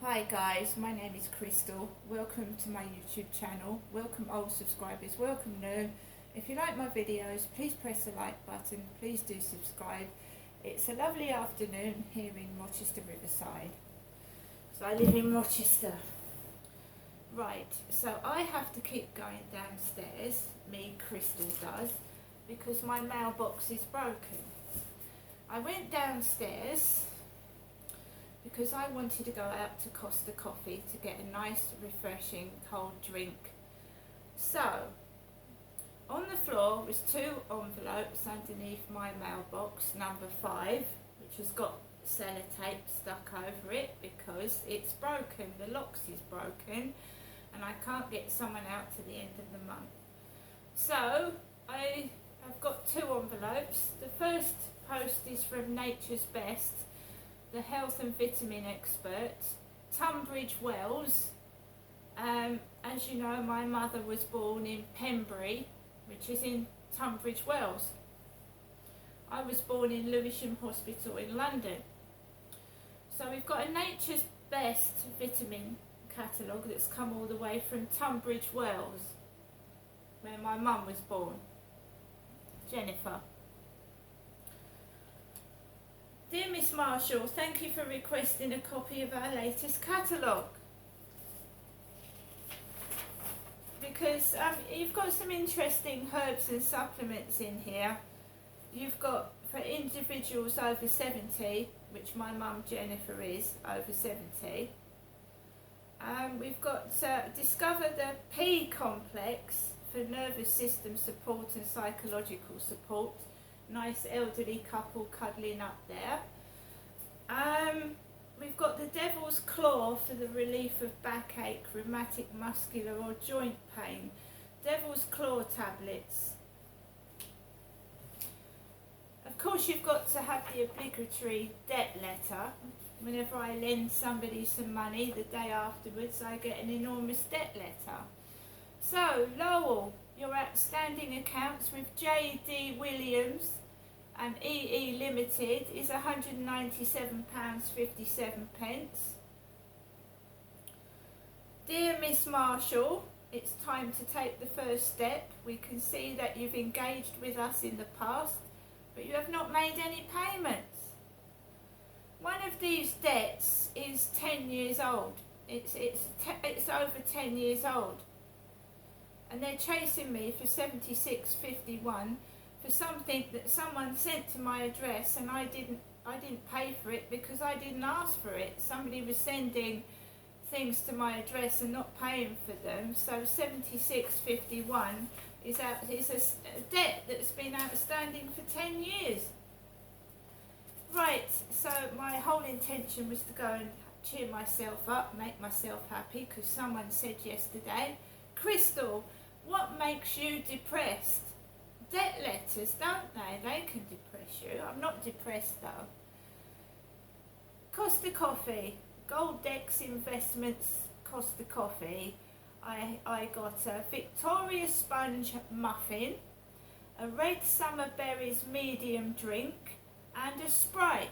Hi guys, my name is Crystal. Welcome to my YouTube channel. Welcome old subscribers, welcome new. If you like my videos, please press the like button, please do subscribe. It's a lovely afternoon here in Rochester Riverside. So I live in Rochester. Right, so I have to keep going downstairs, me Crystal does, because my mailbox is broken. I went downstairs because I wanted to go out to Costa Coffee to get a nice refreshing cold drink. So on the floor was two envelopes underneath my mailbox, number 5, which has got sellotape stuck over it because it's broken, the locks is broken and I can't get someone out to the end of the month. So I have got 2 envelopes. The first post is from Nature's Best, the health and vitamin expert, Tunbridge Wells. As you know, my mother was born in Pembury, which is in Tunbridge Wells. I was born in Lewisham Hospital in London. So we've got a Nature's Best vitamin catalogue that's come all the way from Tunbridge Wells, where my mum was born, Jennifer. Dear Miss Marshall, thank you for requesting a copy of our latest catalogue. Because you've got some interesting herbs and supplements in here. You've got for individuals over 70, which my mum Jennifer is over 70. We've got Discover the P Complex for nervous system support and psychological support. Nice elderly couple cuddling up there. We've got the Devil's Claw for the relief of backache, rheumatic, muscular or joint pain. Devil's Claw tablets. Of course you've got to have the obligatory debt letter. Whenever I lend somebody some money, the day afterwards I get an enormous debt letter. So Lowell, your outstanding accounts with J.D. Williams and EE Limited is £197.57. Dear Miss Marshall, it's time to take the first step. We can see that you've engaged with us in the past, but you have not made any payments. One of these debts is 10 years old. It's over 10 years old. And they're chasing me for £76.51 for something that someone sent to my address, and I didn't pay for it because I didn't ask for it. Somebody was sending things to my address and not paying for them, so £76.51 is a debt that's been outstanding for 10 years. Right, so my whole intention was to go and cheer myself up, make myself happy, because someone said yesterday, Crystal, what makes you depressed? Debt letters, don't they? They can depress you. I'm not depressed though. Costa Coffee, Goldex Investments Costa Coffee. I got a Victoria Sponge muffin, a red summer berries medium drink, and a Sprite,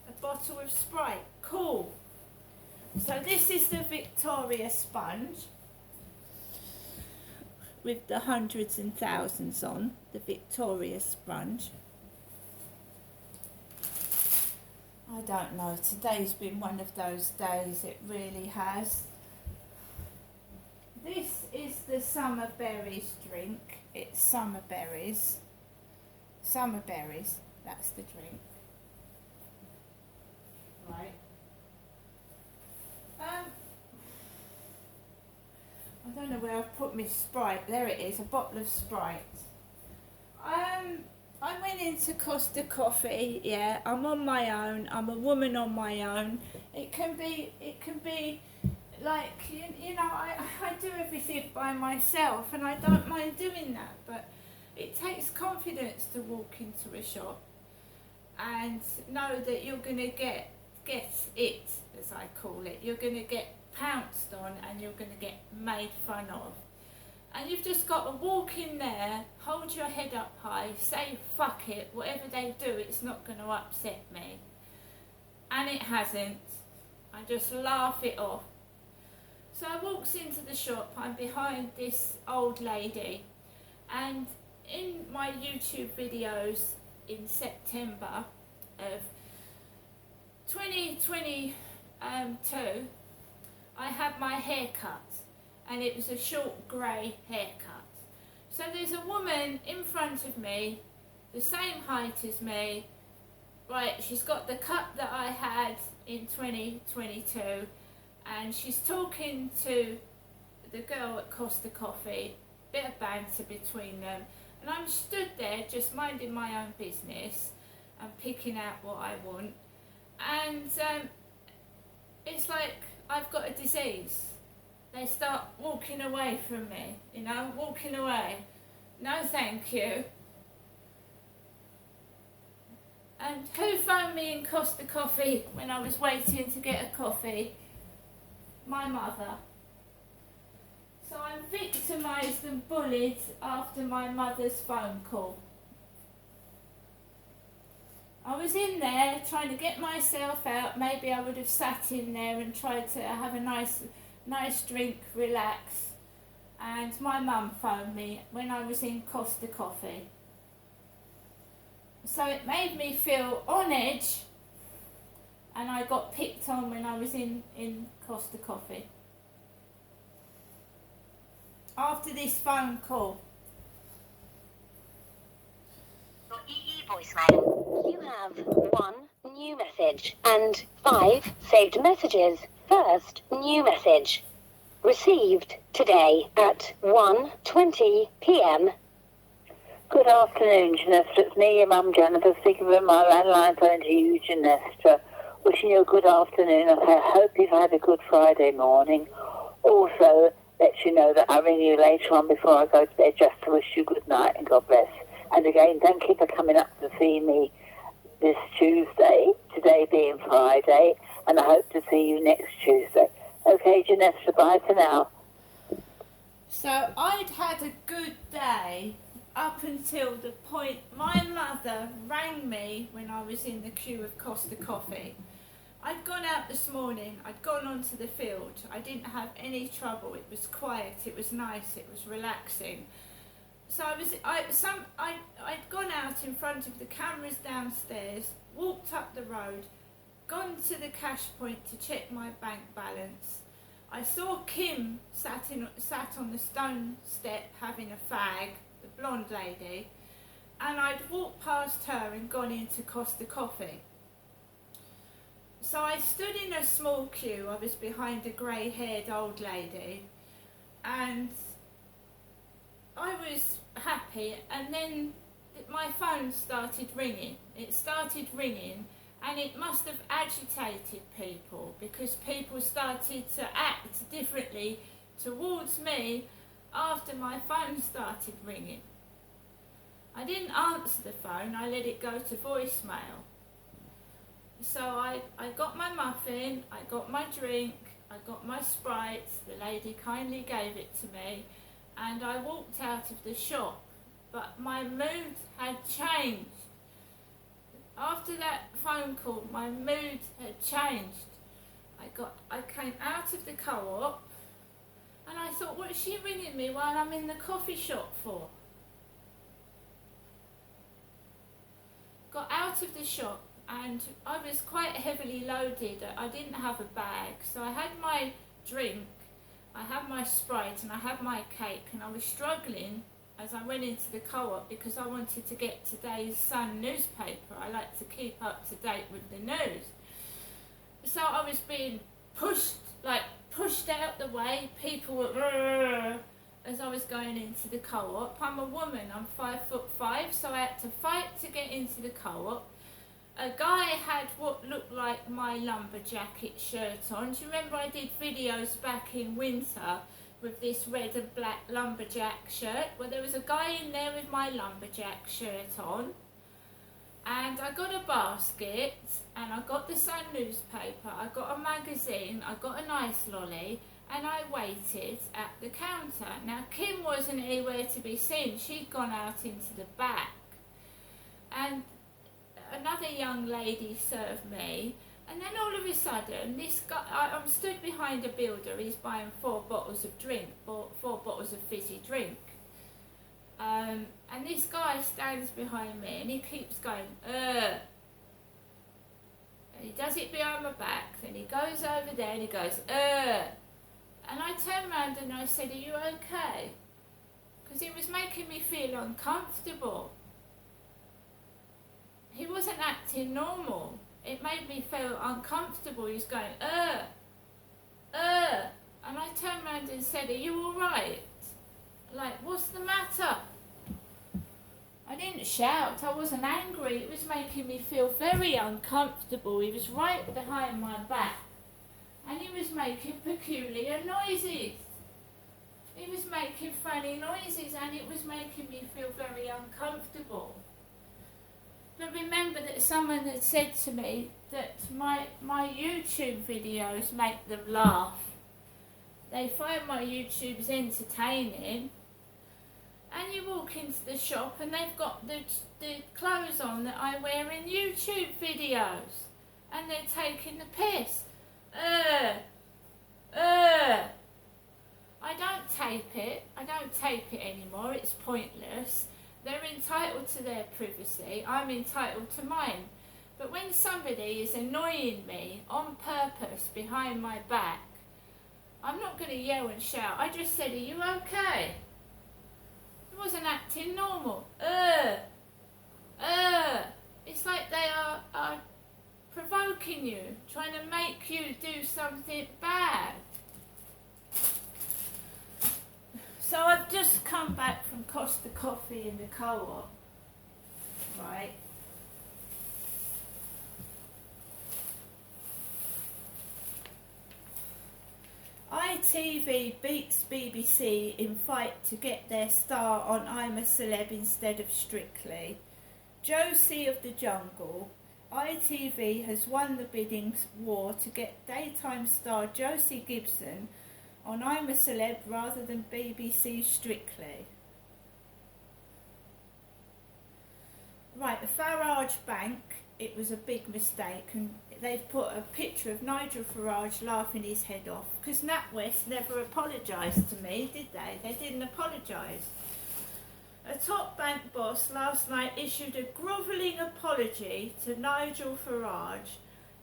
a bottle of Sprite. Cool. So this is the Victoria Sponge with the hundreds and thousands on, the Victoria Sponge. I don't know, today's been one of those days, it really has. This is the summer berries drink. It's summer berries. Summer berries, that's the drink. Right. I don't know where I've put my Sprite. There it is, a bottle of Sprite. I went into Costa Coffee, yeah, I'm on my own, I'm a woman on my own. It can be like, you know, I do everything by myself and I don't mind doing that, but it takes confidence to walk into a shop and know that you're going to get it, as I call it. You're going to get pounced on and you're going to get made fun of. And you've just got to walk in there, hold your head up high, say fuck it, whatever they do, it's not going to upset me. And it hasn't. I just laugh it off. So I walks into the shop, I'm behind this old lady, and in my YouTube videos in September of 2022, I had my hair cut, and it was a short grey haircut. So there's a woman in front of me, the same height as me, right, she's got the cut that I had in 2022, and she's talking to the girl at Costa Coffee, bit of banter between them, and I'm stood there just minding my own business and picking out what I want, and it's like I've got a disease. They start walking away from me, you know, walking away. No thank you. And who phoned me in Costa Coffee when I was waiting to get a coffee? My mother. So I'm victimised and bullied after my mother's phone call. I was in there trying to get myself out. Maybe I would have sat in there and tried to have a nice drink, relax. And my mum phoned me when I was in Costa Coffee. So it made me feel on edge, and I got picked on when I was in Costa Coffee. After this phone call. Your EE voicemail. You have 1 new message and 5 saved messages. First new message. Received today at 1:20 p.m. Good afternoon, Janessa. It's me, your mum, Jennifer, speaking from my landline phone to you, Janessa. Wishing you a good afternoon. I hope you've had a good Friday morning. Also, let you know that I'll ring you later on before I go to bed just to wish you good night and God bless. And again, thank you for coming up to see me this Tuesday, today being Friday, and I hope to see you next Tuesday. Okay, Janessa, bye for now. So I'd had a good day up until the point my mother rang me when I was in the queue of Costa Coffee. I'd gone out this morning, I'd gone onto the field, I didn't have any trouble, it was quiet, it was nice, it was relaxing. So I'd gone out in front of the cameras downstairs, walked up the road, gone to the cash point to check my bank balance. I saw Kim sat on the stone step having a fag, the blonde lady, and I'd walked past her and gone into Costa Coffee. So I stood in a small queue, I was behind a grey-haired old lady, and I was happy, and then my phone started ringing. It started ringing, and it must have agitated people because people started to act differently towards me after my phone started ringing. I didn't answer the phone, I let it go to voicemail. So I got my muffin, I got my drink, I got my Sprite, the lady kindly gave it to me, and I walked out of the shop. But my mood had changed. After that phone call, my mood had changed. I came out of the co-op, and I thought, what is she ringing me while I'm in the coffee shop for? Got out of the shop, and I was quite heavily loaded. I didn't have a bag, so I had my drink, I had my Sprite, and I had my cake, and I was struggling as I went into the co-op because I wanted to get today's Sun newspaper. I like to keep up to date with the news. So I was being pushed out the way. People were as I was going into the co-op. I'm a woman, I'm 5'5", so I had to fight to get into the co-op. A guy had what looked like my lumberjacket shirt on. Do you remember I did videos back in winter with this red and black lumberjack shirt? Well, there was a guy in there with my lumberjack shirt on, and I got a basket, and I got the Sun newspaper, I got a magazine, I got an ice lolly, and I waited at the counter. Now Kim wasn't anywhere to be seen, she'd gone out into the back, and another young lady served me, And then all of a sudden, this guy, I'm stood behind a builder, he's buying 4 bottles of drink, 4 bottles of fizzy drink. And this guy stands behind me and he keeps going, And he does it behind my back, then he goes over there and he goes, And I turned around and I said, are you okay? Because it was making me feel uncomfortable. He wasn't acting normal. It made me feel uncomfortable. He was going, And I turned around and said, are you alright? Like, what's the matter? I didn't shout, I wasn't angry. It was making me feel very uncomfortable. He was right behind my back. And he was making peculiar noises. He was making funny noises and it was making me feel very uncomfortable. But remember that someone had said to me that my YouTube videos make them laugh. They find my YouTubes entertaining. And you walk into the shop and they've got the clothes on that I wear in YouTube videos. And they're taking the piss. I don't tape it. I don't tape it anymore. It's pointless. They're entitled to their privacy. I'm entitled to mine. But when somebody is annoying me on purpose behind my back, I'm not going to yell and shout. I just said, are you okay? It wasn't acting normal. It's like they are provoking you, trying to make you do something bad. So I've just come back from Costa Coffee in the co-op, right? ITV beats BBC in fight to get their star on I'm a Celeb instead of Strictly. Josie of the Jungle. ITV has won the bidding war to get daytime star Josie Gibson on I'm a Celeb rather than BBC Strictly. Right, the Farage Bank, it was a big mistake, and they've put a picture of Nigel Farage laughing his head off, because NatWest never apologised to me, did they? They didn't apologise. A top bank boss last night issued a grovelling apology to Nigel Farage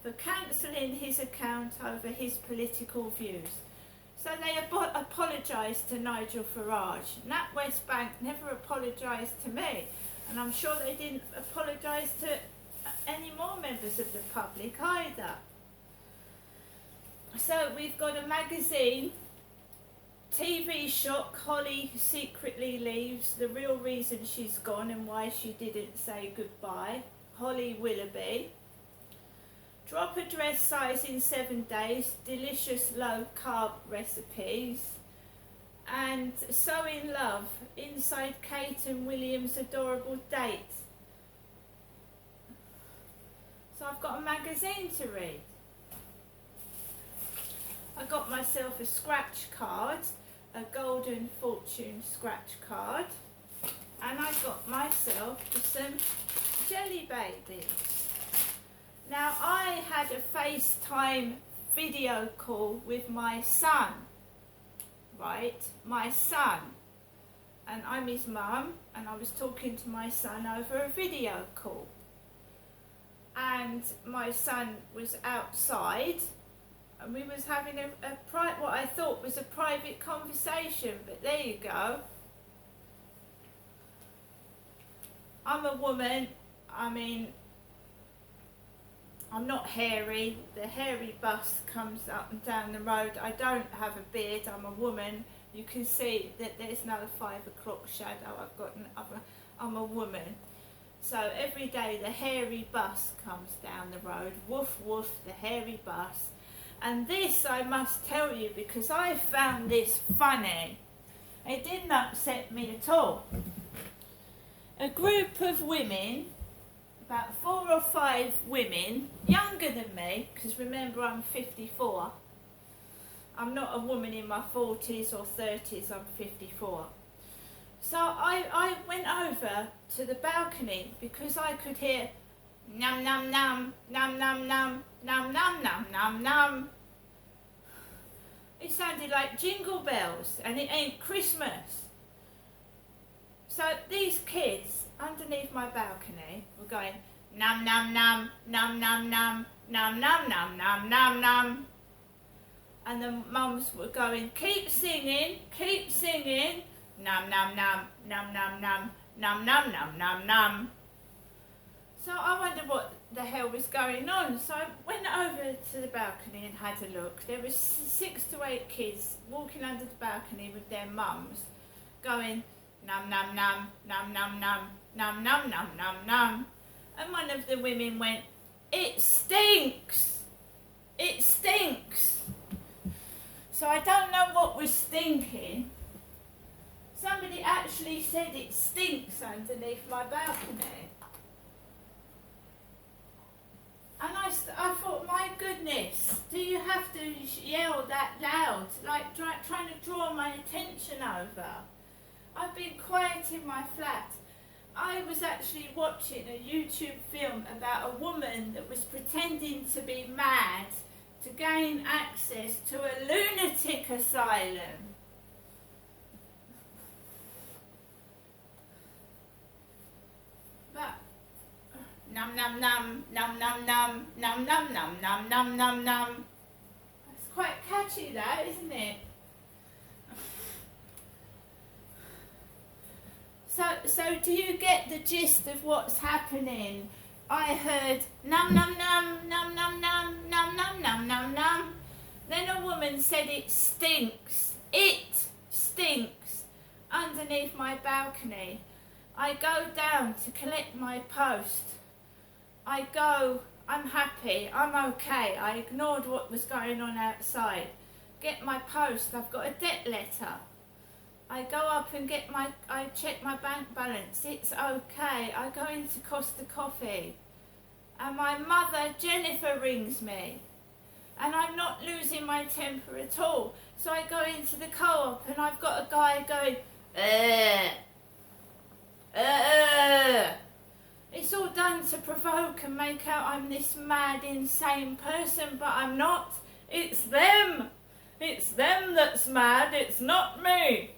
for cancelling his account over his political views. So they apologised to Nigel Farage. NatWest Bank never apologised to me, and I'm sure they didn't apologise to any more members of the public either. So we've got a magazine, TV shock, Holly secretly leaves, the real reason she's gone and why she didn't say goodbye, Holly Willoughby. Drop a dress size in 7 days, delicious low carb recipes. And So in Love, inside Kate and William's adorable date. So I've got a magazine to read. I got myself a scratch card, a Golden Fortune scratch card, and I got myself some jelly babies. Now I had a FaceTime video call with my son, right? My son. And I'm his mum, and I was talking to my son over a video call. And my son was outside, and we was having what I thought was a private conversation, but there you go. I'm a woman, I mean, I'm not hairy. The hairy bust comes up and down the road. I don't have a beard, I'm a woman. You can see that there's no 5 o'clock shadow. I'm a woman. So every day the hairy bus comes down the road. Woof woof, the hairy bus. And this I must tell you, because I found this funny. It didn't upset me at all. A group of women, about 4 or 5 women, younger than me, because remember I'm 54. I'm not a woman in my 40s or 30s, I'm 54. So I went over to the balcony because I could hear Num num num, num num num, num num num num num. It sounded like jingle bells, and it ain't Christmas. So these kids underneath my balcony were going num num num, num num num, num num num num num num. And the mums were going, keep singing, num num num, num num num, num num num num num. So I wondered what the hell was going on. So I went over to the balcony and had a look. There were 6 to 8 kids walking under the balcony with their mums, going num num num, num num num, num num num num num. And one of the women went, it stinks, it stinks. So I don't know what was stinking. Somebody actually said it stinks underneath my balcony. And I thought, my goodness, do you have to yell that loud, like trying to draw my attention over? I've been quiet in my flat. I was actually watching a YouTube film about a woman that was pretending to be mad to gain access to a lunatic asylum. But num num num, num num num, num num num num num num num. It's quite catchy, that, isn't it? So do you get the gist of what's happening? I heard num num num, num num num, num num num num num. Then a woman said it stinks. It stinks underneath my balcony. I go down to collect my post. I go, I'm happy, I'm okay. I ignored what was going on outside. Get my post, I've got a debt letter. I go up and I check my bank balance, it's okay. I go into Costa Coffee and my mother Jennifer rings me and I'm not losing my temper at all. So I go into the co-op and I've got a guy going, It's all done to provoke and make out I'm this mad, insane person, but I'm not. It's them. It's them that's mad, it's not me.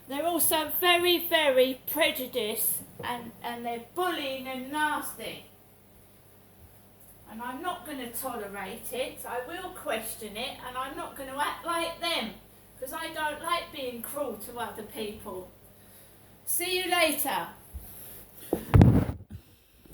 They're also very, very prejudiced and they're bullying and nasty. And I'm not going to tolerate it. I will question it and I'm not going to act like them because I don't like being cruel to other people. See you later.